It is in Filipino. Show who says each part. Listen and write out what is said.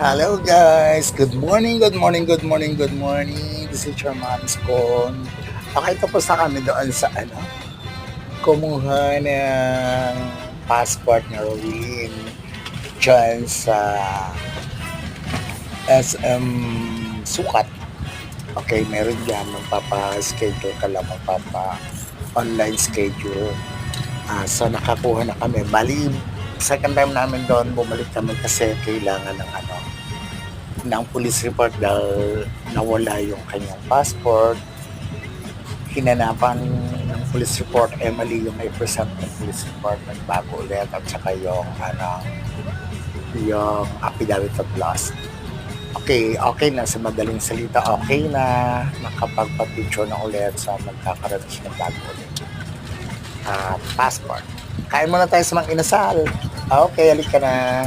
Speaker 1: Hello guys! Good morning, good morning, good morning, good morning. This is your mom's con. Okay, tapos na kami doon sa kumuha ng passport ni Rowin dyan sa SM Sukat. Okay, meron dyan, magpapa-schedule ka lang, magpapa-online schedule. So nakakuha na kami. Bali, second time namin doon, bumalik kami kasi kailangan ng police report dahil nawala yung kanyang passport. Hinanapan ng police report, Emily yung may present ng police report, nagbago ulit at saka yung affidavit of loss. Okay na, sa madaling salita, okay na, nakapagpa-picture na ulit, sa magkakaroon siya ng bago ulit passport. Kain muna tayo sa mga inasal. Okay, halika na.